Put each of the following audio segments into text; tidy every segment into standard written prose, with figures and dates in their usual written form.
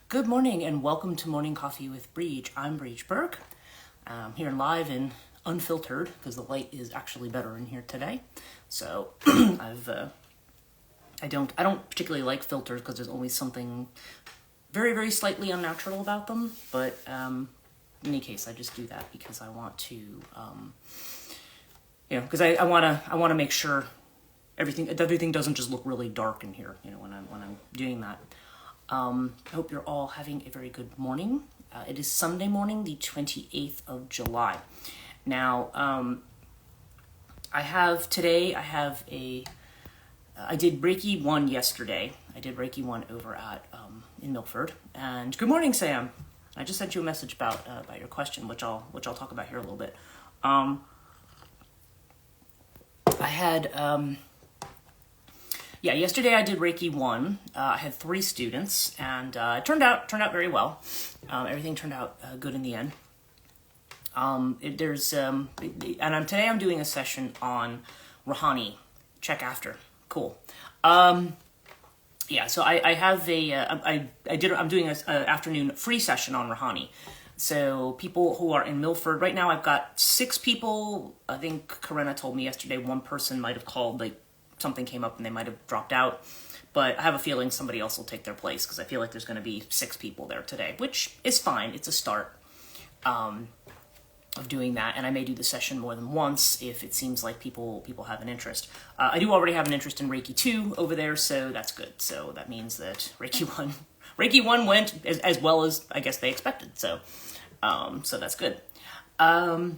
Good morning and welcome to Morning Coffee with Brigid. I'm Brigid Burke. Here live and unfiltered because the light is actually better in here today. So I don't particularly like filters because there's always something very, very slightly unnatural about them. But in any case, I just do that because I want to, because I want to make sure everything doesn't just look really dark in here. When I'm doing that. I hope you're all having a very good morning. It is Sunday morning, the 28th of July. Now, I did Reiki 1 yesterday. I did Reiki 1 over at, in Milford. And good morning, Sam. I just sent you a message about your question, which I'll talk about here a little bit. Yesterday I did Reiki 1. I had 3 students, and it turned out very well. Everything turned out good in the end. Today I'm doing a session on Rouhani. Check after. Cool. So I'm doing an afternoon free session on Rouhani. So people who are in Milford right now, I've got 6 people. I think Karina told me yesterday one person might have called, something came up and they might have dropped out, but I have a feeling somebody else will take their place because I feel like there's going to be 6 people there today, which is fine. It's a start of doing that, and I may do the session more than once if it seems like people have an interest. I do already have an interest in Reiki 2 over there, so that's good. So that means that Reiki 1 went as well as I guess they expected. So that's good. So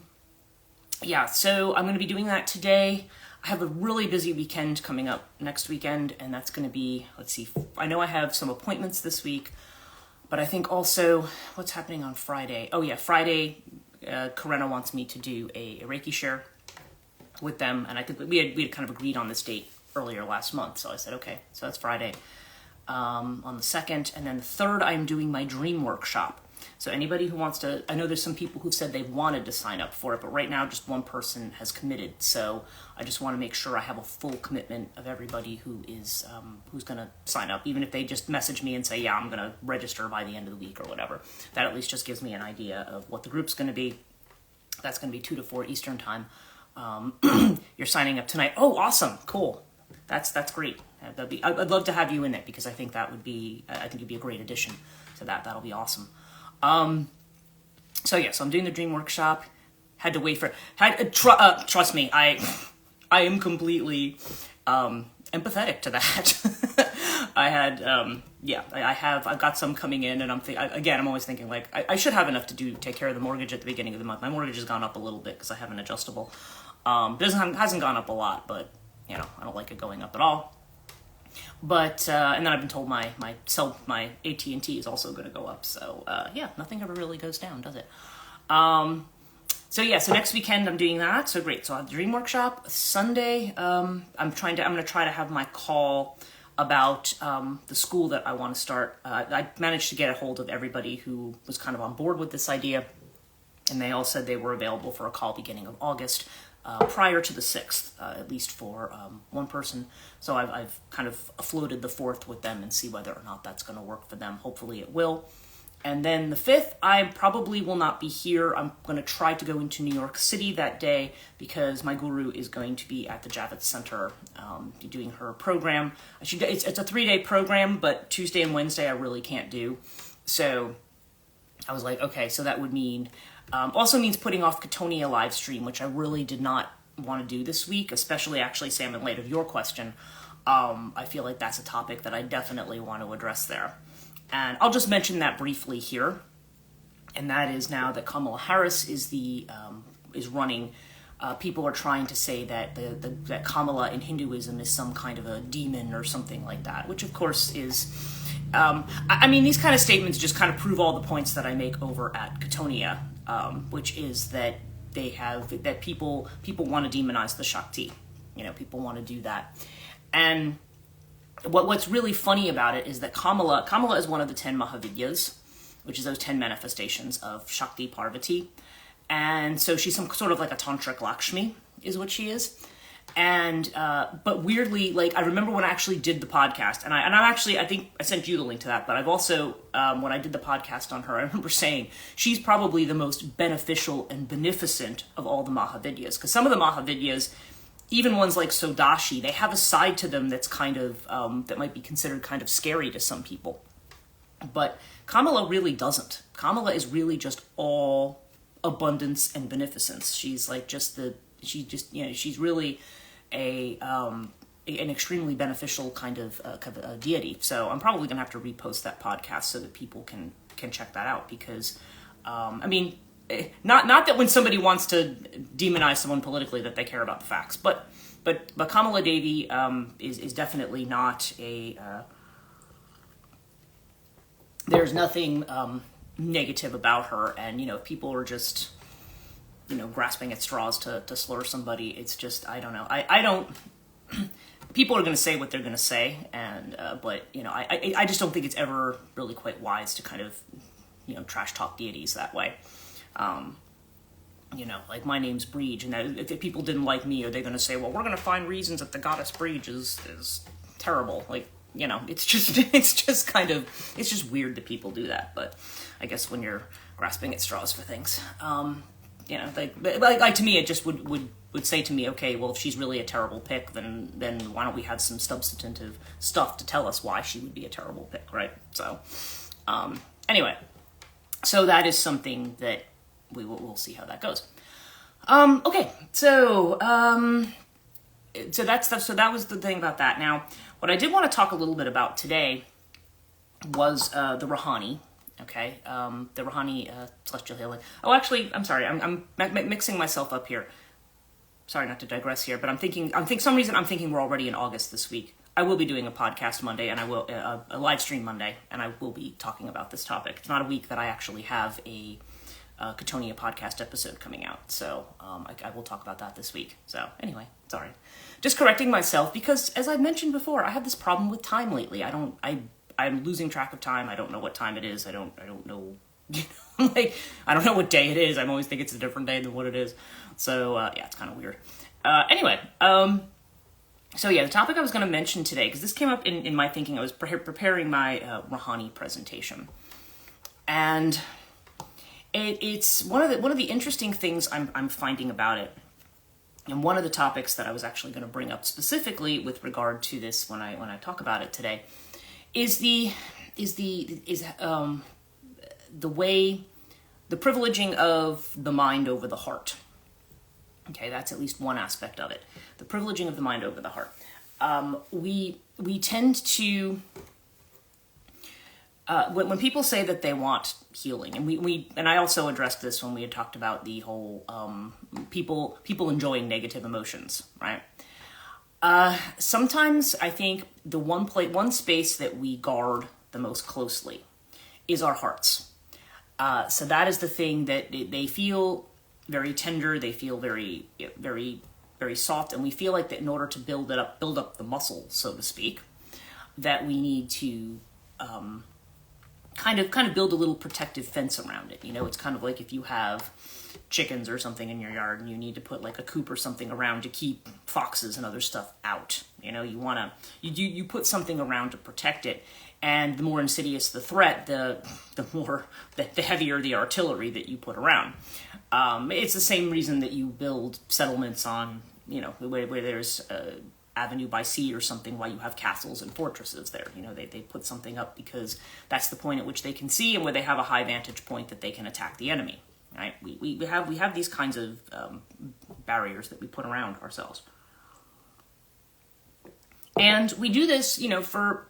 I'm going to be doing that today. I have a really busy weekend coming up next weekend, and that's going to be, I know I have some appointments this week, but I think also, what's happening on Friday? Oh yeah, Friday, Karina wants me to do a Reiki share with them, and I think we had kind of agreed on this date earlier last month, so I said, okay, so that's Friday on the 2nd, and then the 3rd, I'm doing my dream workshop. So anybody who wants to, I know there's some people who've said they wanted to sign up for it, but right now just one person has committed. So I just want to make sure I have a full commitment of everybody who is who's going to sign up, even if they just message me and say, yeah, I'm going to register by the end of the week or whatever. That at least just gives me an idea of what the group's going to be. That's going to be 2 to 4 Eastern time. You're signing up tonight. Oh, awesome. Cool. That's great. I'd love to have you in it because I think it'd be a great addition to that. That'll be awesome. So I'm doing the dream workshop. Had to wait for trust me, I am completely empathetic to that. I've got some coming in, and I'm always thinking I should have enough to take care of the mortgage at the beginning of the month. My mortgage has gone up a little bit because I have an adjustable. Hasn't gone up a lot, but I don't like it going up at all. But and then I've been told my AT&T is also going to go up. So nothing ever really goes down, does it? So next weekend I'm doing that. So great. So I have the dream workshop Sunday. I'm going to try to have my call about the school that I want to start. I managed to get a hold of everybody who was kind of on board with this idea, and they all said they were available for a call beginning of August. Prior to the 6th, at least for one person. So I've kind of floated the 4th with them and see whether or not that's going to work for them. Hopefully it will. And then the 5th, I probably will not be here. I'm going to try to go into New York City that day because my guru is going to be at the Javits Center doing her program. It's a 3-day program, but Tuesday and Wednesday I really can't do. So I was like, okay, so that would mean... also means putting off Katonia live stream, which I really did not want to do this week, especially actually, Sam, in light of your question. I feel like that's a topic that I definitely want to address there. And I'll just mention that briefly here. And that is now that Kamala Harris is running. People are trying to say that that Kamala in Hinduism is some kind of a demon or something like that, which of course is... these kind of statements just kind of prove all the points that I make over at Katonia, which is that people want to demonize the Shakti. People want to do that. And what's really funny about it is that Kamala is one of the 10 Mahavidyas, which is those 10 manifestations of Shakti Parvati. And so she's some sort of like a tantric Lakshmi is what she is. And but weirdly, like I remember when I actually did the podcast, and I think I sent you the link to that. But I've also when I did the podcast on her, I remember saying she's probably the most beneficial and beneficent of all the Mahavidyas, because some of the Mahavidyas, even ones like Sodashi, they have a side to them that's kind of that might be considered kind of scary to some people. But Kamala really doesn't. Kamala is really just all abundance and beneficence. She's like she's really an extremely beneficial kind of a deity. So I'm probably gonna have to repost that podcast so that people can check that out, because I mean, not that when somebody wants to demonize someone politically that they care about the facts, but Kamala Devi is definitely not a there's nothing negative about her. And if people are just grasping at straws to slur somebody, it's just, I don't know. I don't, people are going to say what they're going to say, and but I just don't think it's ever really quite wise to kind of trash talk deities that way. Like my name's Brigid, and if people didn't like me, are they going to say, well, we're going to find reasons that the goddess Brigid is terrible? Like, it's just kind of, it's just weird that people do that. But I guess when you're grasping at straws for things, like to me, it just would say to me, okay, well, if she's really a terrible pick, then why don't we have some substantive stuff to tell us why she would be a terrible pick, right? So, anyway, so that is something that we'll see how that goes. Okay, so that was the thing about that. Now, what I did want to talk a little bit about today was the Rouhani. Okay, the Rouhani celestial healing. Oh, actually, I'm sorry, I'm mixing myself up here. Sorry, not to digress here, but I'm thinking we're already in August this week. I will be doing a podcast Monday, and I will a live stream Monday, and I will be talking about this topic. It's not a week that I actually have a Katonia podcast episode coming out, so I will talk about that this week. So anyway, sorry, just correcting myself, because as I've mentioned before, I have this problem with time lately. I'm losing track of time. I don't know what time it is. I don't know, like, I don't know what day it is. I always think it's a different day than what it is. So, yeah, it's kind of weird. Anyway, so yeah, the topic I was going to mention today, because this came up in my thinking, I was preparing my Rouhani presentation. And it's one of the interesting things I'm finding about it. And one of the topics that I was actually going to bring up specifically with regard to this when I talk about it today is the privileging of the mind over the heart. Okay, that's at least one aspect of it. The privileging of the mind over the heart. We tend to when people say that they want healing, and I also addressed this when we had talked about the whole people enjoying negative emotions, right? Sometimes I think the one space that we guard the most closely is our hearts. So that is the thing that they feel very tender. They feel very, very, very soft, and we feel like that in order to build up the muscle, so to speak, that we need to kind of build a little protective fence around it. It's kind of like if you have chickens or something in your yard and you need to put like a coop or something around to keep foxes and other stuff out. You put something around to protect it, and the more insidious the threat, the heavier the artillery that you put around. It's the same reason that you build settlements on, where there's avenue by sea or something, why you have castles and fortresses there. They put something up because that's the point at which they can see and where they have a high vantage point that they can attack the enemy. Right? We have these kinds of barriers that we put around ourselves, and we do this, for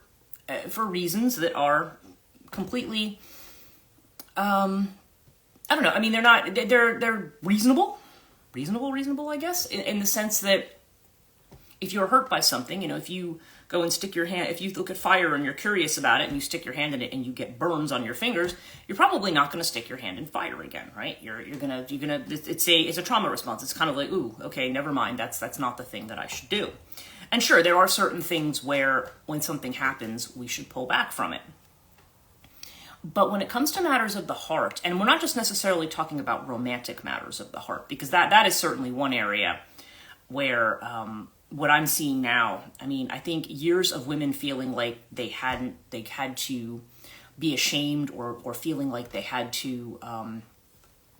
reasons that are completely, I don't know. I mean, they're reasonable, I guess, in the sense that if you're hurt by something, if you go and stick your hand, if you look at fire and you're curious about it and you stick your hand in it and you get burns on your fingers, you're probably not going to stick your hand in fire again, right? You're gonna, it's a trauma response. It's kind of like, ooh, okay, never mind. That's not the thing that I should do. And sure, there are certain things where when something happens, we should pull back from it. But when it comes to matters of the heart, and we're not just necessarily talking about romantic matters of the heart, because that is certainly one area. where what I'm seeing now, I mean, I think years of women feeling like they had to be ashamed or feeling like they had to,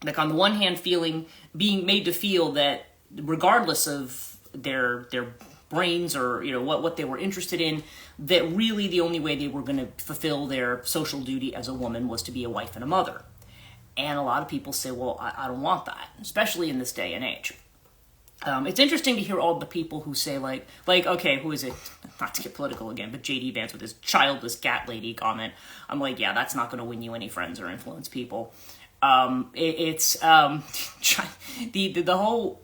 like on the one hand, being made to feel that regardless of their brains or, you know, what they were interested in, that really the only way they were going to fulfill their social duty as a woman was to be a wife and a mother. And a lot of people say, well, I don't want that, especially in this day and age. It's interesting to hear all the people who say like, okay, who is it? Not to get political again, but JD Vance with his childless cat lady comment. I'm like, yeah, that's not going to win you any friends or influence people. It's the whole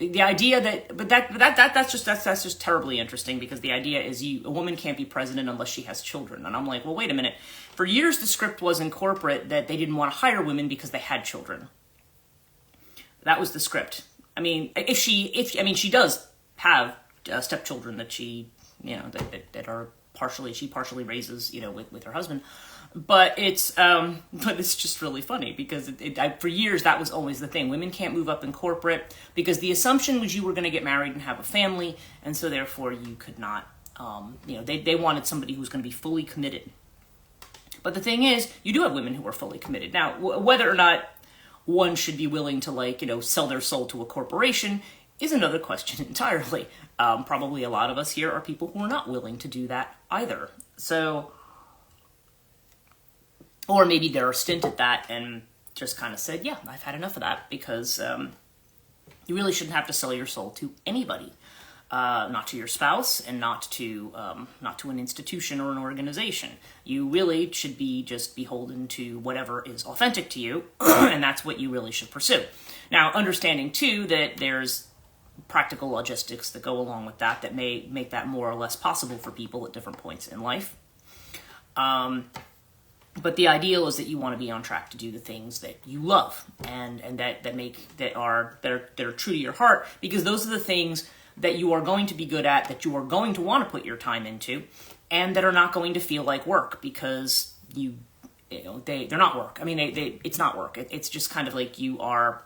the idea that, but that's just terribly interesting, because the idea is a woman can't be president unless she has children. And I'm like, well, wait a minute. For years, the script was in corporate that they didn't want to hire women because they had children. That was the script. I mean, she does have stepchildren that she, you know, that are she partially raises, you know, with her husband. But it's just really funny, because for years that was always the thing. Women can't move up in corporate because the assumption was you were going to get married and have a family, and so therefore you could not. You know, they wanted somebody who was going to be fully committed. But the thing is, you do have women who are fully committed. Now, whether or not one should be willing to, like, you know, sell their soul to a corporation is another question entirely. Probably a lot of us here are people who are not willing to do that either. So, or maybe they're a stint at that and just kind of said, yeah, I've had enough of that, because you really shouldn't have to sell your soul to anybody. Not to your spouse, and not to an institution or an organization. You really should be just beholden to whatever is authentic to you, and that's what you really should pursue. Now, understanding too that there's practical logistics that go along with that may make that more or less possible for people at different points in life. But the ideal is that you want to be on track to do the things that you love and that are true to your heart, because those are the things that you are going to be good at, that you are going to want to put your time into, and that are not going to feel like work, because they're not work. I mean, it's not work. It's just kind of like you are,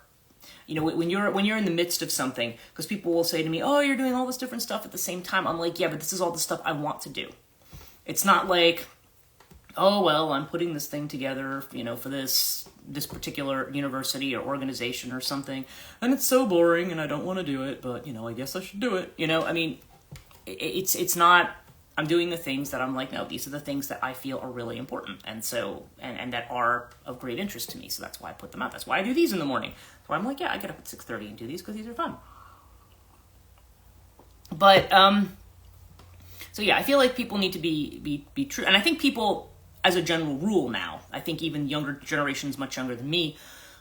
you know, when you're in the midst of something, because people will say to me, oh, you're doing all this different stuff at the same time. I'm like, yeah, but this is all the stuff I want to do. It's not like, oh, well, I'm putting this thing together, you know, for this particular university or organization or something, and it's so boring and I don't want to do it, but, you know, I guess I should do it. You know, I mean, it's not, I'm doing the things that I'm like, no, these are the things that I feel are really important, and so, and that are of great interest to me, so that's why I put them out. That's why I do these in the morning. So I'm like, yeah, I get up at 6:30 and do these because these are fun. But, so yeah, I feel like people need to be true, and I think people, as a general rule now, I think even younger generations, much younger than me,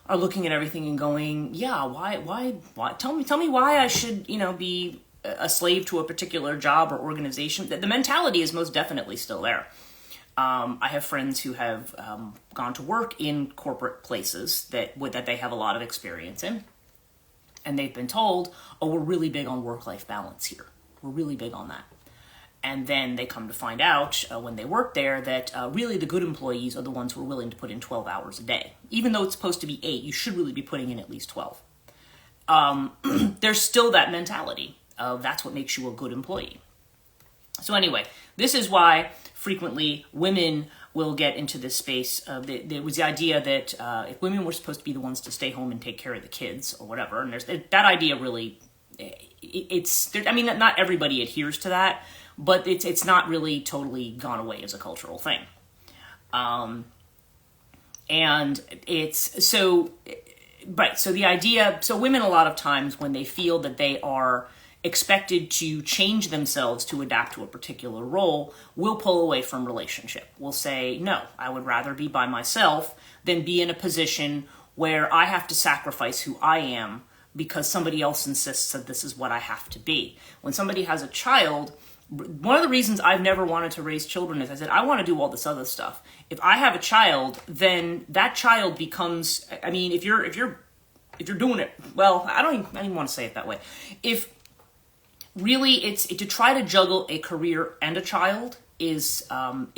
are looking at everything and going, yeah, why, tell me why I should, you know, be a slave to a particular job or organization. The mentality is most definitely still there. I have friends who have gone to work in corporate places that they have a lot of experience in, and they've been told, oh, we're really big on work-life balance here. We're really big on that. And then they come to find out when they work there that really the good employees are the ones who are willing to put in 12 hours a day. Even though it's supposed to be 8, you should really be putting in at least 12. There's still that mentality of that's what makes you a good employee. So anyway, this is why frequently women will get into this space. There was the idea that if women were supposed to be the ones to stay home and take care of the kids or whatever, and there's that idea really, I mean, not everybody adheres to that, but it's not really totally gone away as a cultural thing. And it's so, right. So the idea, so women a lot of times when they feel that they are expected to change themselves to adapt to a particular role, will pull away from relationship. Will say, no, I would rather be by myself than be in a position where I have to sacrifice who I am because somebody else insists that this is what I have to be. When somebody has a child, one of the reasons I've never wanted to raise children is I said, I want to do all this other stuff. If I have a child, then that child becomes, I mean, if you're doing it, well, I don't even want to say it that way. If really it's to try to juggle a career and a child is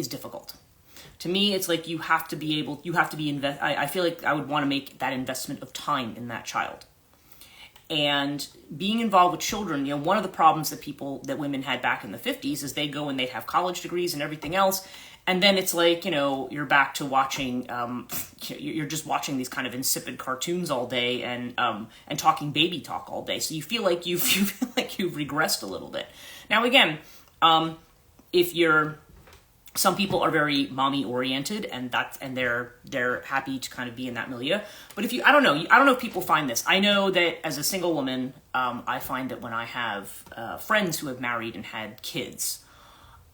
difficult. To me, it's like you have to be I feel like I would want to make that investment of time in that child. And being involved with children, one of the problems that women had back in the 50s is they go and they'd have college degrees and everything else. And then it's like, you're back to watching, you're just watching these kind of insipid cartoons all day and talking baby talk all day. So you feel like you've regressed a little bit. Now, again, some people are very mommy oriented and they're happy to kind of be in that milieu. But I don't know if people find this. I know that as a single woman, I find that when I have friends who have married and had kids,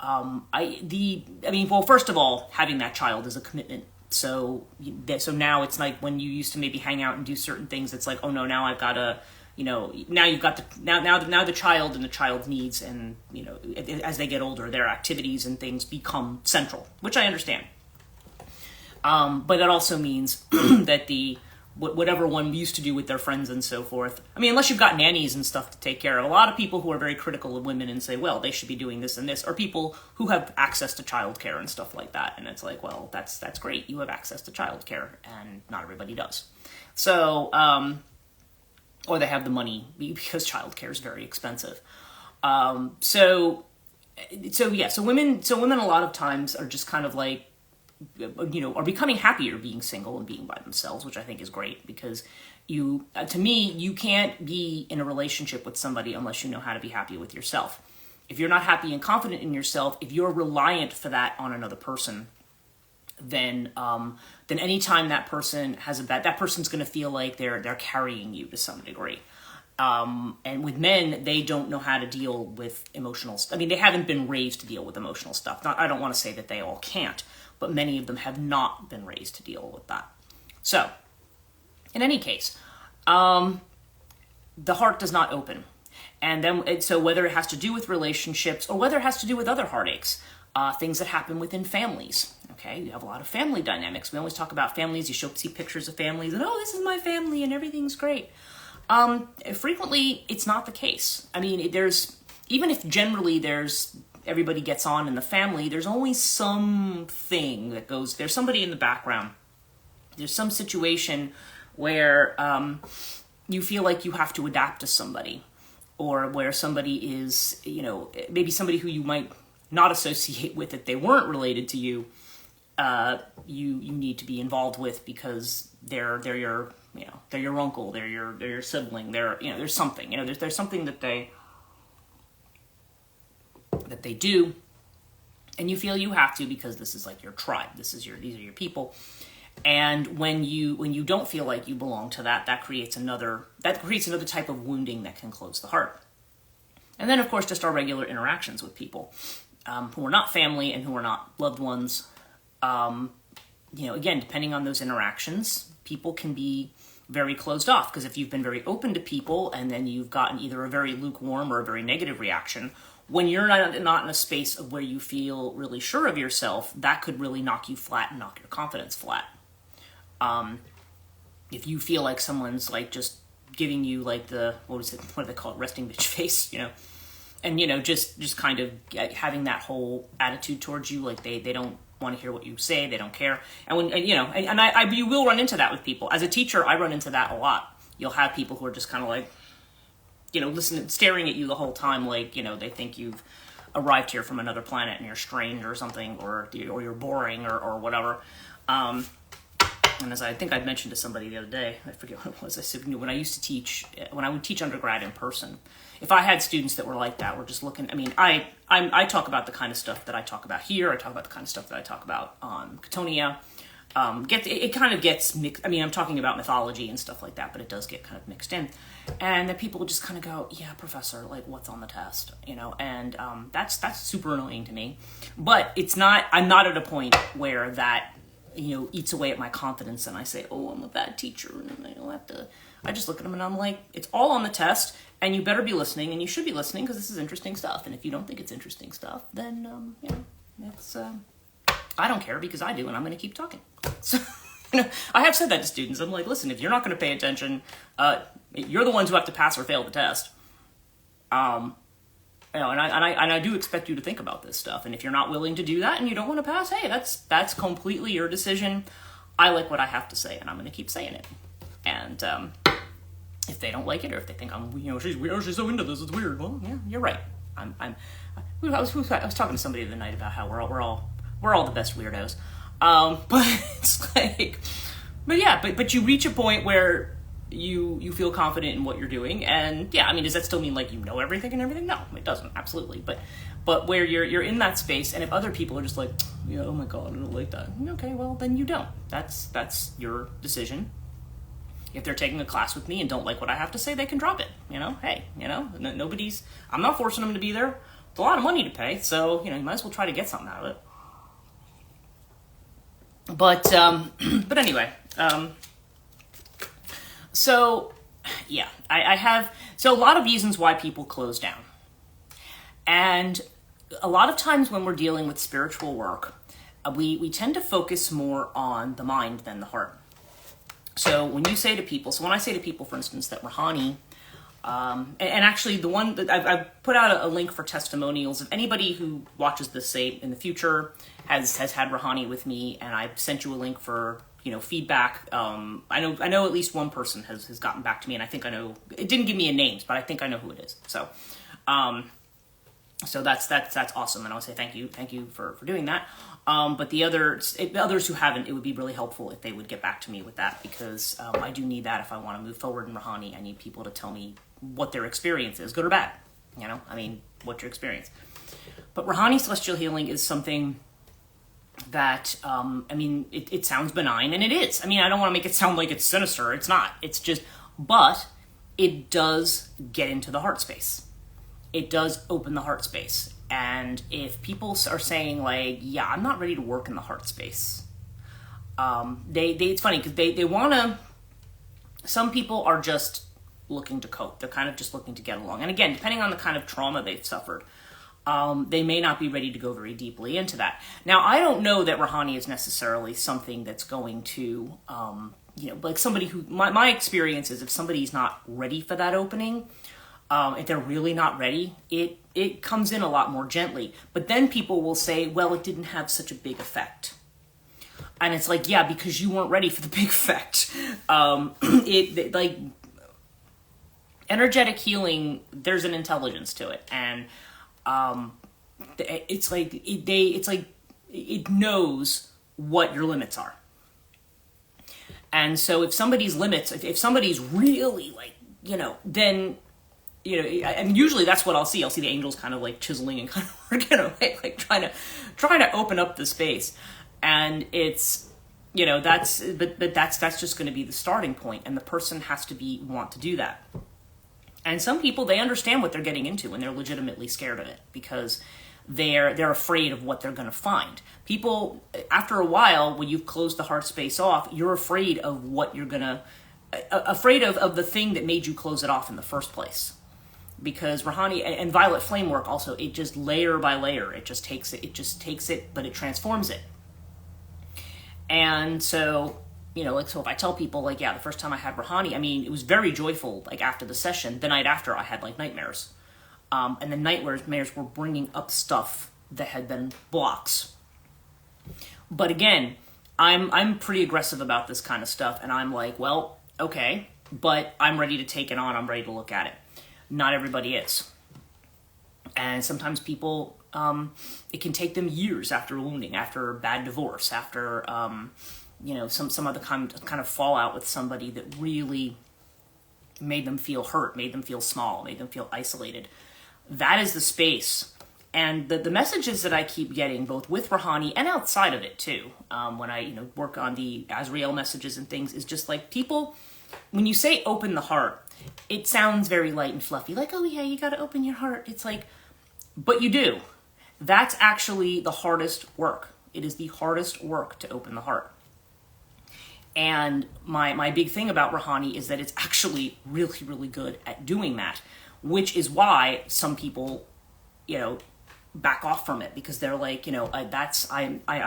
first of all, having that child is a commitment. So now it's like when you used to maybe hang out and do certain things, it's like, oh no, now I've got to, now you've got now the child and the child's needs and, as they get older, their activities and things become central, which I understand. But that also means that whatever one used to do with their friends and so forth. Unless you've got nannies and stuff to take care of. A lot of people who are very critical of women and say, well, they should be doing this and this, are people who have access to childcare and stuff like that. And it's like, well, that's great. You have access to childcare, and not everybody does. So, or they have the money because childcare is very expensive. So women a lot of times are just kind of like, are becoming happier being single and being by themselves, which I think is great because to me, you can't be in a relationship with somebody unless you know how to be happy with yourself. If you're not happy and confident in yourself, if you're reliant for that on another person, then anytime that person has that person's going to feel like they're carrying you to some degree. And with men, they don't know how to deal with emotional stuff. They haven't been raised to deal with emotional stuff. I don't want to say that they all can't, but many of them have not been raised to deal with that. So, in any case, the heart does not open. And then, so whether it has to do with relationships or whether it has to do with other heartaches, things that happen within families. Okay, you have a lot of family dynamics. We always talk about families. You see pictures of families and, oh, this is my family and everything's great. Frequently, it's not the case. Even if generally everybody gets on in the family, there's always something that goes, there's somebody in the background. There's some situation where you feel like you have to adapt to somebody, or where somebody is, maybe somebody who you might not associate with if they weren't related to you, you need to be involved with because they're your uncle, they're your sibling, there's something, there's something that they do, and you feel you have to because this is like your tribe, these are your people. And when you don't feel like you belong to that creates another type of wounding that can close the heart. And then, of course, just our regular interactions with people who are not family and who are not loved ones. Again, depending on those interactions, people can be very closed off, because if you've been very open to people and then you've gotten either a very lukewarm or a very negative reaction, when you're not in a space of where you feel really sure of yourself, that could really knock you flat and knock your confidence flat. If you feel like someone's like just giving you like what do they call it, resting bitch face, and just kind of having that whole attitude towards you, like they don't want to hear what you say, they don't care. And when you will run into that with people. As a teacher, I run into that a lot. You'll have people who are just kind of like, listening, staring at you the whole time, like, they think you've arrived here from another planet and you're strange or something, or you're boring or whatever. And as I think I'd mentioned to somebody the other day, I forget what it was, I said, when I would teach undergrad in person, if I had students that were like that, we're just looking, I talk about the kind of stuff that I talk about here, I talk about the kind of stuff that I talk about on Katonia. It kind of gets mixed. I'm talking about mythology and stuff like that, but it does get kind of mixed in. And then people just kind of go, yeah, professor, like, what's on the test? And that's super annoying to me. But I'm not at a point where that, eats away at my confidence and I say, oh, I'm a bad teacher and I just look at them and I'm like, it's all on the test and you better be listening, and you should be listening because this is interesting stuff. And if you don't think it's interesting stuff, then, it's, I don't care because I do, and I'm going to keep talking. So, I have said that to students. I'm like, listen, if you're not going to pay attention, you're the ones who have to pass or fail the test. And I do expect you to think about this stuff. And if you're not willing to do that and you don't want to pass, hey, that's completely your decision. I like what I have to say, and I'm going to keep saying it. And If they don't like it, or if they think she's so into this, it's weird. Well, yeah, you're right. I was talking to somebody the other night about how we're all the best weirdos. But it's like, but you reach a point where you feel confident in what you're doing, and yeah, I mean, does that still mean like you know everything and everything? No, it doesn't, absolutely. But where you're in that space, and if other people are just like, yeah, oh my god, I don't like that. Okay, well then you don't. That's your decision. If they're taking a class with me and don't like what I have to say, they can drop it. Hey, nobody's. I'm not forcing them to be there. It's a lot of money to pay, so you might as well try to get something out of it. But anyway, so yeah, I have a lot of reasons why people close down, and a lot of times when we're dealing with spiritual work, we tend to focus more on the mind than the heart. So when I say to people, for instance, that Rouhani, and actually the one that I've put out a link for testimonials. If anybody who watches this, say, in the future has had Rouhani with me, and I've sent you a link for, feedback. I know at least one person has gotten back to me, and I think I know, it didn't give me a name, but I think I know who it is. So that's awesome. And I'll say thank you for doing that. But the others who haven't, it would be really helpful if they would get back to me with that, because I do need that if I want to move forward in Rouhani. I need people to tell me what their experience is, good or bad. What's your experience? But Rouhani celestial healing is something that, it sounds benign, and it is. I don't want to make it sound like it's sinister. It's not. It's just, but it does get into the heart space. It does open the heart space. And if people are saying like, yeah, I'm not ready to work in the heart space, it's funny because they want to, some people are just looking to cope. They're kind of just looking to get along. And again, depending on the kind of trauma they've suffered, they may not be ready to go very deeply into that. Now, I don't know that Rouhani is necessarily something that's going to, like somebody who, my experience is if somebody's not ready for that opening, if they're really not ready, it comes in a lot more gently. But then people will say, well, it didn't have such a big effect. And it's like, yeah, because you weren't ready for the big effect. Like energetic healing, there's an intelligence to it. And it's like it knows what your limits are. And so if somebody's limits, if somebody's really like, then... and usually that's what I'll see. I'll see the angels kind of like chiseling and kind of working away, like trying to open up the space. And it's, that's just going to be the starting point, and the person has to want to do that. And some people, they understand what they're getting into, and they're legitimately scared of it because they're afraid of what they're going to find. People, after a while, when you've closed the heart space off, you're afraid of what you're going to, afraid of the thing that made you close it off in the first place. Because Rouhani and Violet Flame work also, it just layer by layer, it just takes it, but it transforms it. And so, so if I tell people like, yeah, the first time I had Rouhani, it was very joyful, like after the session. The night after I had like nightmares. And the nightmares were bringing up stuff that had been blocks. But again, I'm pretty aggressive about this kind of stuff, and I'm like, well, okay, but I'm ready to take it on, I'm ready to look at it. Not everybody is. And sometimes people, it can take them years after wounding, after a bad divorce, after, some other kind of fallout with somebody that really made them feel hurt, made them feel small, made them feel isolated. That is the space. And the messages that I keep getting, both with Rouhani and outside of it too, when I work on the Azrael messages and things, is just like people, when you say open the heart, it sounds very light and fluffy, like, oh yeah, you got to open your heart. It's like, but you do. That's actually the hardest work. It is the hardest work to open the heart. And my big thing about Rouhani is that it's actually really, really good at doing that, which is why some people, back off from it, because they're like, I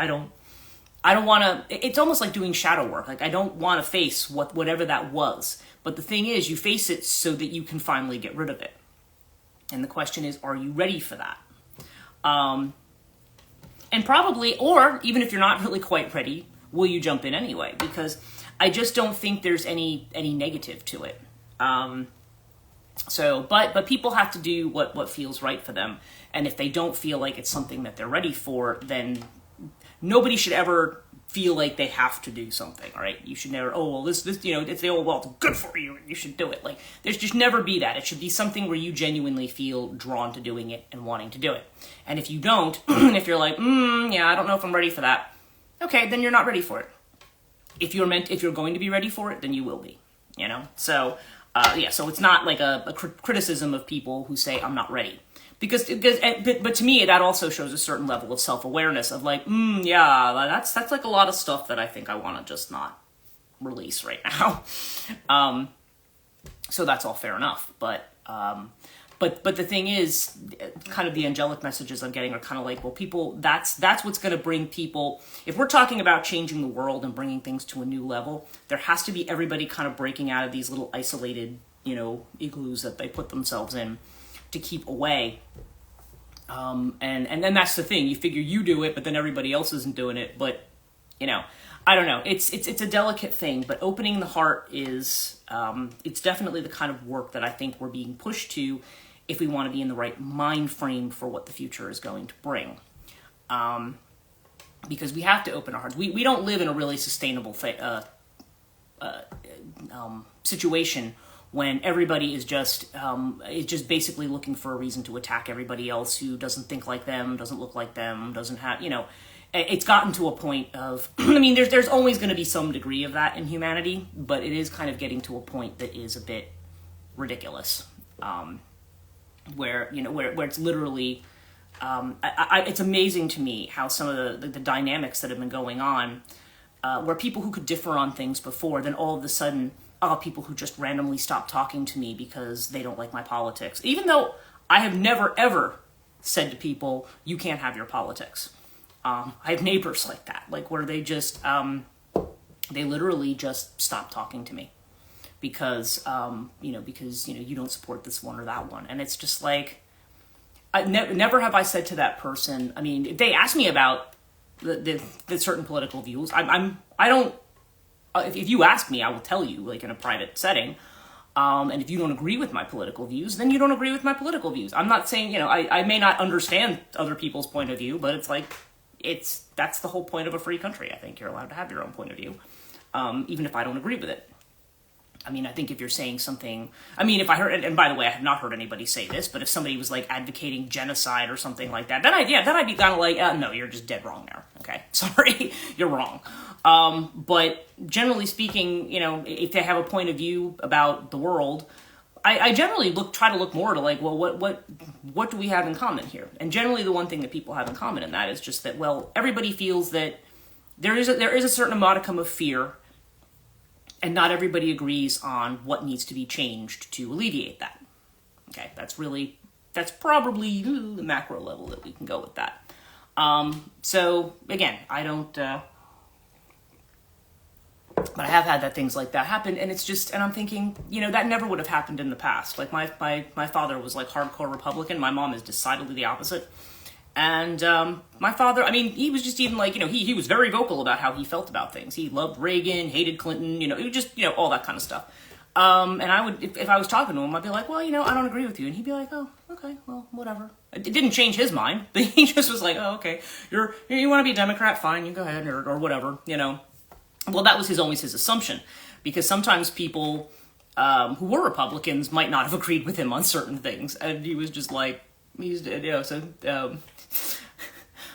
don't want to, it's almost like doing shadow work. Like, I don't want to face whatever that was. But the thing is, you face it so that you can finally get rid of it. And the question is, are you ready for that? And probably, or even if you're not really quite ready, will you jump in anyway? Because I just don't think there's any negative to it. But people have to do what feels right for them. And if they don't feel like it's something that they're ready for, then nobody should ever feel like they have to do something, all right? You should never, oh, well, this, it's the old, well, it's good for you, and you should do it. Like, there's just never be that. It should be something where you genuinely feel drawn to doing it and wanting to do it. And if you don't, if you're like, yeah, I don't know if I'm ready for that, okay, then you're not ready for it. If you're going to be ready for it, then you will be, So, so it's not like a criticism of people who say, I'm not ready. But to me, that also shows a certain level of self-awareness of like, yeah, that's like a lot of stuff that I think I want to just not release right now. So that's all fair enough. But the thing is, kind of the angelic messages I'm getting are kind of like, well, people, that's what's going to bring people. If we're talking about changing the world and bringing things to a new level, there has to be everybody kind of breaking out of these little isolated, igloos that they put themselves in to keep away. And then that's the thing. You figure you do it, but then everybody else isn't doing it. But, I don't know. It's a delicate thing, but opening the heart is, it's definitely the kind of work that I think we're being pushed to if we want to be in the right mind frame for what the future is going to bring. Because we have to open our hearts. We don't live in a really sustainable situation when everybody is just basically looking for a reason to attack everybody else who doesn't think like them, doesn't look like them, doesn't have, it's gotten to a point of, I mean, there's always going to be some degree of that in humanity, but it is kind of getting to a point that is a bit ridiculous, where it's literally, it's amazing to me how some of the dynamics that have been going on, where people who could differ on things before, then all of a sudden, people who just randomly stop talking to me because they don't like my politics. Even though I have never, ever said to people, you can't have your politics. I have neighbors like that, like where they just, they literally just stop talking to me because you don't support this one or that one. And it's just like, never have I said to that person, I mean, if they ask me about the certain political views, I don't, if you ask me, I will tell you, like in a private setting. And if you don't agree with my political views, then you don't agree with my political views. I'm not saying, I may not understand other people's point of view, but it's like, that's the whole point of a free country. I think you're allowed to have your own point of view, even if I don't agree with it. I mean, I think if you're saying something, I mean, if I heard, and by the way, I have not heard anybody say this, but if somebody was like advocating genocide or something like that, then I'd be kind of like, no, you're just dead wrong there. Okay, sorry, you're wrong. But generally speaking, if they have a point of view about the world, I generally try to look more to like, well, what do we have in common here? And generally the one thing that people have in common in that is just that, well, everybody feels that there is a certain modicum of fear, and not everybody agrees on what needs to be changed to alleviate that. Okay, that's probably the macro level that we can go with that. So again, I don't, but I have had things like that happen, and it's just, and I'm thinking, that never would have happened in the past. Like my father was like hardcore Republican. My mom is decidedly the opposite. And my father, I mean, he was just even like, he was very vocal about how he felt about things. He loved Reagan, hated Clinton, it was just, all that kind of stuff. And I would, if I was talking to him, I'd be like, well, I don't agree with you. And he'd be like, oh, okay, well, whatever. It didn't change his mind, but he just was like, oh, okay, you want to be a Democrat? Fine, you go ahead, or whatever, Well, that was always his assumption, because sometimes people who were Republicans might not have agreed with him on certain things. And he was just like,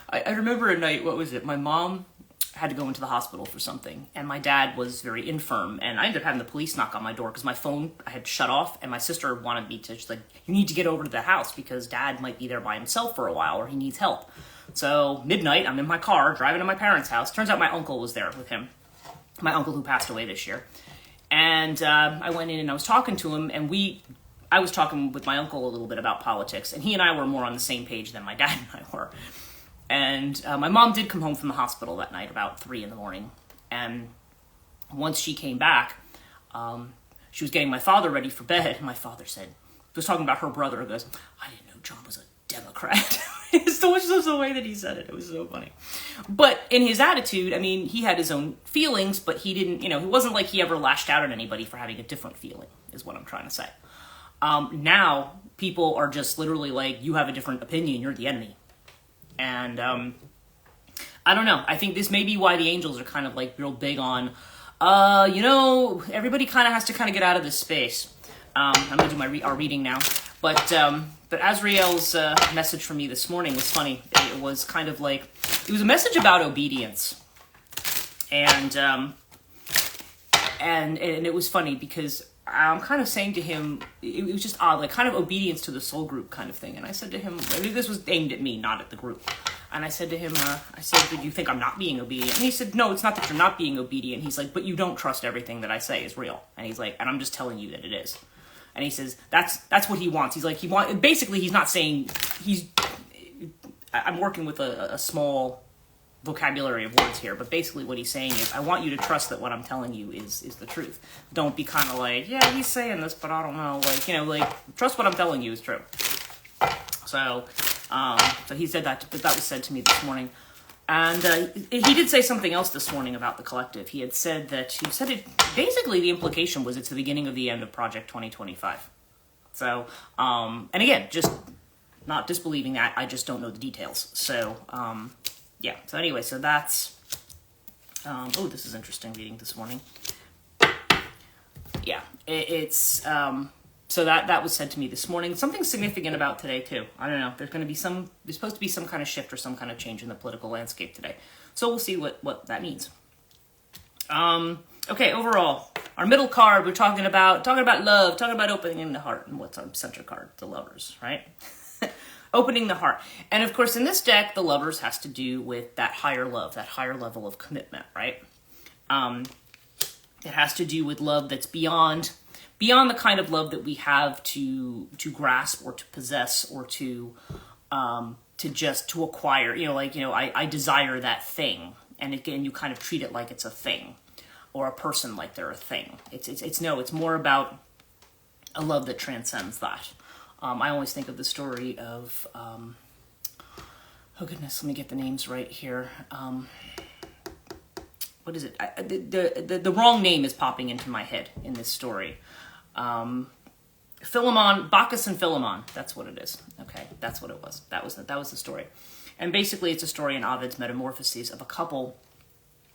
I remember a night, what was it? My mom had to go into the hospital for something, and my dad was very infirm, and I ended up having the police knock on my door because my phone I had shut off, and my sister wanted me to, she's like, you need to get over to the house because dad might be there by himself for a while, or he needs help. So midnight, I'm in my car driving to my parents' house. Turns out my uncle was there with him, my uncle who passed away this year. And I went in and I was talking to him, and I was talking with my uncle a little bit about politics, and he and I were more on the same page than my dad and I were. And my mom did come home from the hospital that night about 3 a.m. And once she came back, she was getting my father ready for bed. And my father said, he was talking about her brother, and goes, I didn't know John was a Democrat. It's the way that he said it. It was so funny. But in his attitude, I mean, he had his own feelings, but he didn't, it wasn't like he ever lashed out at anybody for having a different feeling, is what I'm trying to say. Now, people are just literally like, you have a different opinion, you're the enemy. And I don't know. I think this may be why the angels are kind of like real big on, everybody kind of has to kind of get out of this space. I'm going to do our reading now. But Azrael's message for me this morning was funny. It was kind of like, it was a message about obedience. And it was funny because I'm kind of saying to him, it was just odd, like kind of obedience to the soul group kind of thing. And I said to him, this was aimed at me, not at the group. And I said to him, do you think I'm not being obedient? And he said, no, it's not that you're not being obedient. He's like, but you don't trust everything that I say is real. And he's like, and I'm just telling you that it is. And he says, that's what he wants. He's like, basically he's not saying, I'm working with a small vocabulary of words here, but basically what he's saying is, I want you to trust that what I'm telling you is the truth. Don't be kind of like, yeah, he's saying this, but I don't know. Trust what I'm telling you is true. So he said that was said to me this morning. And he did say something else this morning about the collective. He said it, basically the implication was it's the beginning of the end of Project 2025. So, and again, just not disbelieving that, I just don't know the details. So, yeah. So anyway, so that's, this is interesting reading this morning. Yeah, so that was said to me this morning. Something significant about today too. I don't know. There's supposed to be some kind of shift or some kind of change in the political landscape today. So we'll see what that means. Okay, overall, our middle card, we're talking about love, talking about opening the heart, and what's our center card? The lovers, right? Opening the heart. And of course, in this deck, the lovers has to do with that higher love, that higher level of commitment, right? It has to do with love that's beyond the kind of love that we have to grasp or to possess or to acquire, I desire that thing. And again, you kind of treat it like it's a thing, or a person like they're a thing. It's more about a love that transcends that. I always think of the story of, oh goodness, let me get the names right here. What is it? The wrong name is popping into my head in this story. Philemon, Bacchus and Philemon. That's what it is. Okay, that's what it was. That was the story. And basically, it's a story in Ovid's Metamorphoses of a couple.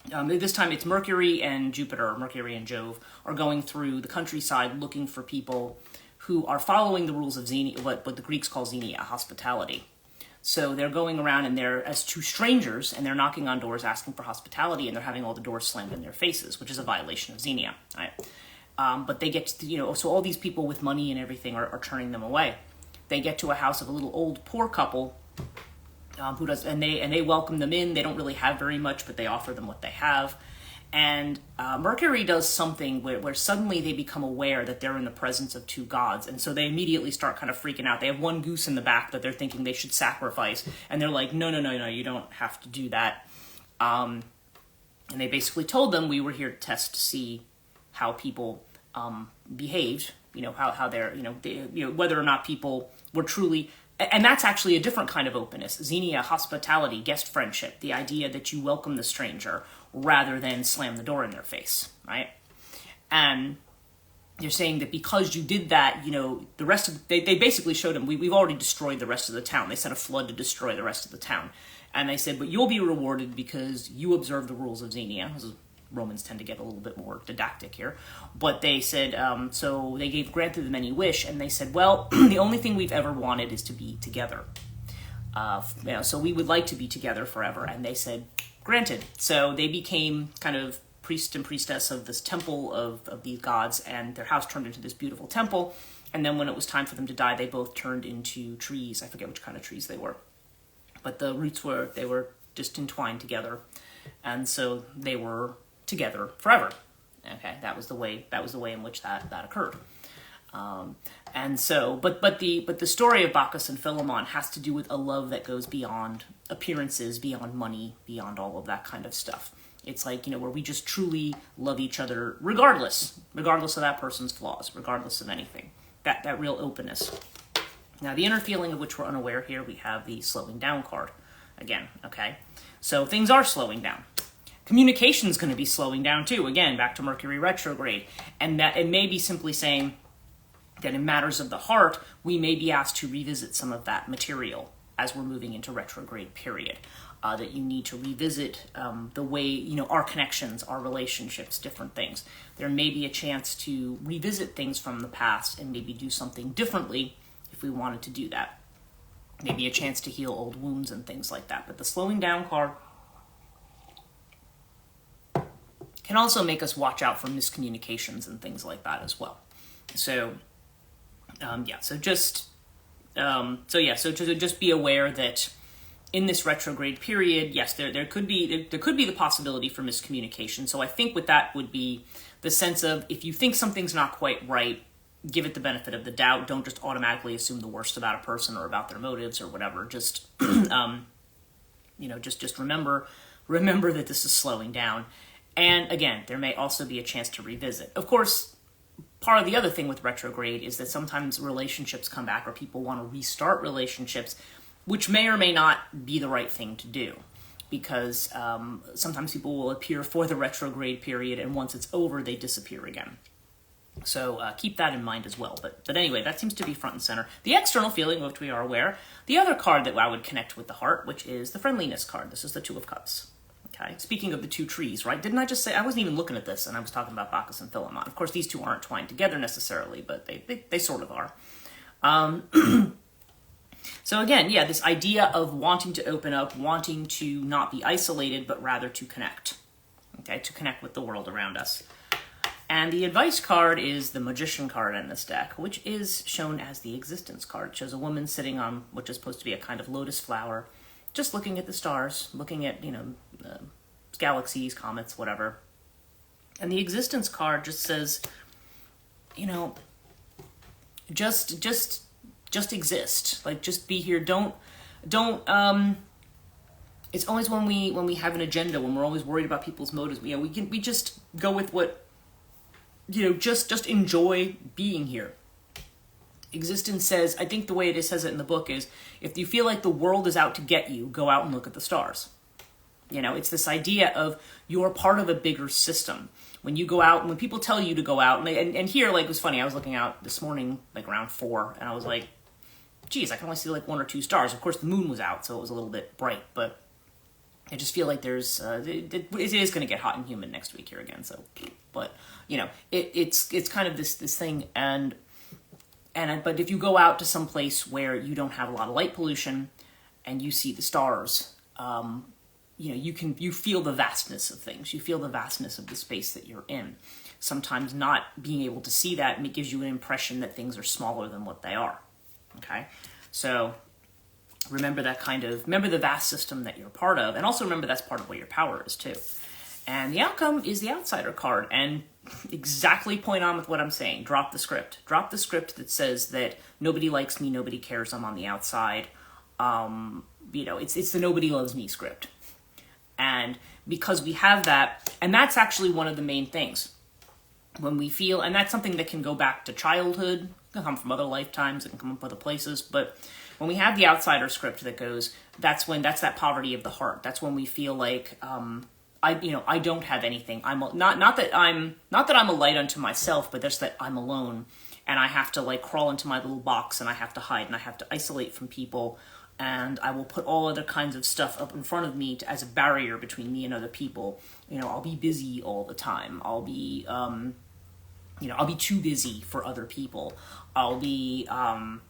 This time, it's Mercury and Jupiter, Mercury and Jove, are going through the countryside looking for people who are following the rules of Xenia, what the Greeks call Xenia, hospitality. So they're going around and they're as two strangers, and they're knocking on doors asking for hospitality, and they're having all the doors slammed in their faces, which is a violation of Xenia, right? But they get to, so all these people with money and everything are turning them away. They get to a house of a little old poor couple and they welcome them in. They don't really have very much, but they offer them what they have. And Mercury does something where suddenly they become aware that they're in the presence of two gods. And so they immediately start kind of freaking out. They have one goose in the back that they're thinking they should sacrifice. And they're like, no, you don't have to do that. And they basically told them, we were here to test to see how people behaved, how they're, whether or not people were truly, and that's actually a different kind of openness. Xenia, hospitality, guest friendship, the idea that you welcome the stranger rather than slam the door in their face, right? And they're saying that because you did that, the rest of, they basically showed them, we've already destroyed the rest of the town. They sent a flood to destroy the rest of the town. And they said, but you'll be rewarded because you observe the rules of Xenia. Romans tend to get a little bit more didactic here. But they said, so they granted them any wish, and they said, well, the only thing we've ever wanted is to be together. So we would like to be together forever. And they said, granted. So they became kind of priest and priestess of this temple of these gods, and their house turned into this beautiful temple. And then when it was time for them to die, they both turned into trees. I forget which kind of trees they were. But the roots were just entwined together. And so they were together forever. Okay, that was the way in which that occurred. And so, but the story of Bacchus and Philemon has to do with a love that goes beyond appearances, beyond money, beyond all of that kind of stuff. It's like, where we just truly love each other regardless of that person's flaws, regardless of anything. That real openness. Now, the inner feeling of which we're unaware here, we have the slowing down card again, okay? So things are slowing down. Communication is going to be slowing down too, again, back to Mercury retrograde. And that it may be simply saying that in matters of the heart, we may be asked to revisit some of that material as we're moving into retrograde period. That you need to revisit the way, you know, our connections, our relationships, different things. There may be a chance to revisit things from the past and maybe do something differently if we wanted to do that. Maybe a chance to heal old wounds and things like that. But the slowing down card can also make us watch out for miscommunications and things like that as well. So, so just be aware that in this retrograde period, yes, there could be the possibility for miscommunication. So I think with that would be the sense of, if you think something's not quite right, give it the benefit of the doubt. Don't just automatically assume the worst about a person or about their motives or whatever. Just just remember that this is slowing down. And again, there may also be a chance to revisit. Of course, part of the other thing with retrograde is that sometimes relationships come back, or people want to restart relationships, which may or may not be the right thing to do, because sometimes people will appear for the retrograde period, and once it's over, they disappear again. So keep that in mind as well. But anyway, that seems to be front and center. The external feeling, of which we are aware. The other card that I would connect with the heart, which is the friendliness card. This is the Two of Cups. Okay. Speaking of the two trees, right? Didn't I just say, I wasn't even looking at this, and I was talking about Bacchus and Philemon. Of course, these two aren't twined together necessarily, but they sort of are. So again, yeah, this idea of wanting to open up, wanting to not be isolated, but rather to connect. Okay, to connect with the world around us. And the advice card is the Magician card in this deck, which is shown as the existence card. It shows a woman sitting on what is supposed to be a kind of lotus flower, just looking at the stars, looking at, galaxies, comets, whatever. And the existence card just says, just exist. Like, just be here. Don't it's always when we have an agenda, when we're always worried about people's motives, we just go with what, just enjoy being here. Existence says, I think the way it says it in the book is, if you feel like the world is out to get you, go out and look at the stars. It's this idea of you're part of a bigger system. When you go out, when people tell you to go out, and here, like, it was funny, I was looking out this morning, like around 4, and I was like, geez, I can only see like 1 or 2 stars. Of course, the moon was out, so it was a little bit bright, but I just feel like there's, it is going to get hot and humid next week here again, so, but, it's kind of this thing, but if you go out to some place where you don't have a lot of light pollution, and you see the stars, you feel the vastness of things. You feel the vastness of the space that you're in. Sometimes not being able to see that, it gives you an impression that things are smaller than what they are. Okay? So remember the vast system that you're part of, and also remember that's part of what your power is too. And the outcome is the outsider card, and exactly point on with what I'm saying. Drop the script. Drop the script that says that nobody likes me, nobody cares, I'm on the outside. It's the nobody loves me script. And because we have that, and that's actually one of the main things. When we feel, and that's something that can go back to childhood, it can come from other lifetimes, it can come from other places, but when we have the outsider script that goes, that's that poverty of the heart. That's when we feel like, I don't have anything. Not that I'm a light unto myself, but just that I'm alone, and I have to like crawl into my little box, and I have to hide, and I have to isolate from people, and I will put all other kinds of stuff up in front of me as a barrier between me and other people. I'll be busy all the time. I'll be too busy for other people. I'll be, I'll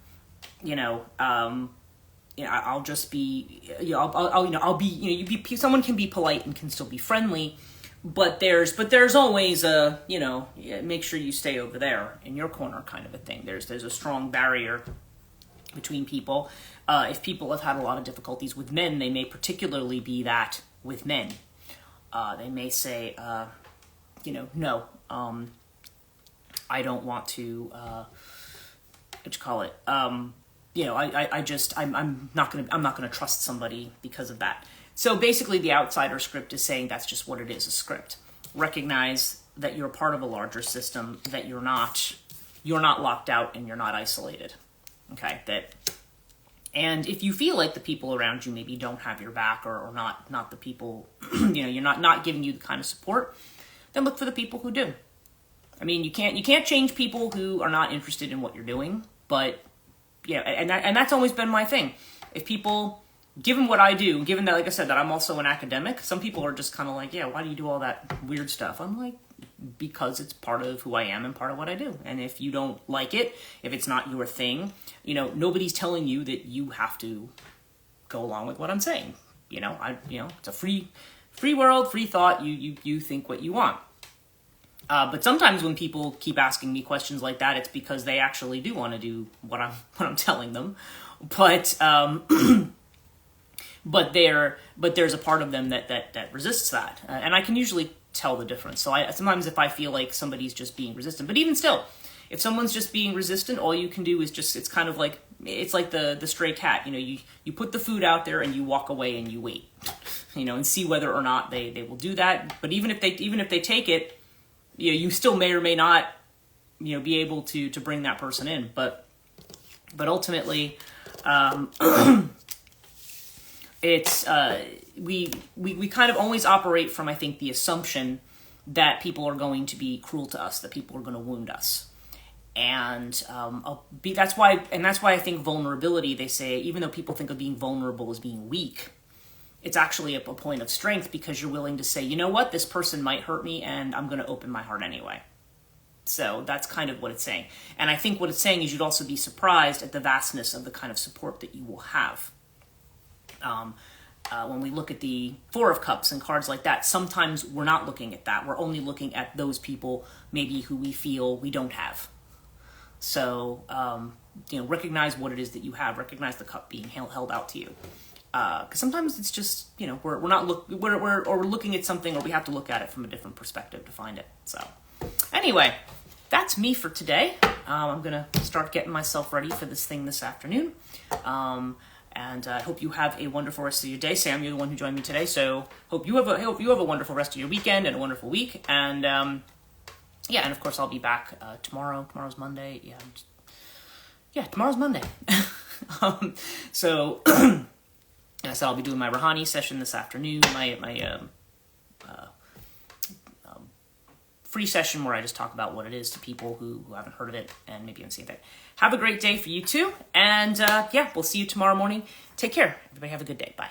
just be, I'll be, someone can be polite and can still be friendly, but there's always a, make sure you stay over there in your corner kind of a thing. There's a strong barrier between people. If people have had a lot of difficulties with men, they may particularly be that with men. They may say, no, I don't want to, I'm not gonna trust somebody because of that. So basically the outsider script is saying that's just what it is, a script. Recognize that you're part of a larger system, that you're not locked out and you're not isolated. Okay, and if you feel like the people around you maybe don't have your back, or not the people, you're not giving you the kind of support, then look for the people who do. I mean, you can't change people who are not interested in what you're doing, but yeah, and that's always been my thing. If people, given what I do, given that, like I said, that I'm also an academic, some people are just kind of like, yeah, why do you do all that weird stuff? I'm like, because it's part of who I am and part of what I do. And if you don't like it, if it's not your thing, nobody's telling you that you have to go along with what I'm saying. It's a free world, free thought. You think what you want. But sometimes when people keep asking me questions like that, it's because they actually do want to do what I'm telling them. But but there's a part of them that resists that, and I can usually tell the difference. So sometimes if I feel like somebody's just being resistant, but even still, if someone's just being resistant, all you can do is it's kind of like, it's like the stray cat. You put the food out there and you walk away and you wait, and see whether or not they will do that. But even if they take it, you still may or may not, be able to bring that person in. But ultimately, it's we kind of always operate from, I think, the assumption that people are going to be cruel to us, that people are going to wound us, and that's why I think vulnerability. They say, even though people think of being vulnerable as being weak, it's actually a point of strength, because you're willing to say, you know what, this person might hurt me, and I'm going to open my heart anyway. So that's kind of what it's saying. And I think what it's saying is you'd also be surprised at the vastness of the kind of support that you will have. When we look at the Four of Cups and cards like that, sometimes we're not looking at that. We're only looking at those people maybe who we feel we don't have. So, recognize what it is that you have. Recognize the cup being held out to you. Because sometimes it's just, we're looking at something, or we have to look at it from a different perspective to find it. So anyway, that's me for today. I'm going to start getting myself ready for this thing this afternoon. And I hope you have a wonderful rest of your day. Sam, you're the one who joined me today, so hope you have a wonderful rest of your weekend and a wonderful week. And and of course I'll be back tomorrow. Tomorrow's Monday. Tomorrow's Monday. So I said I'll be doing my Rouhani session this afternoon. My free session where I just talk about what it is to people who haven't heard of it and maybe haven't seen it. Have a great day for you too. And we'll see you tomorrow morning. Take care. Everybody have a good day. Bye.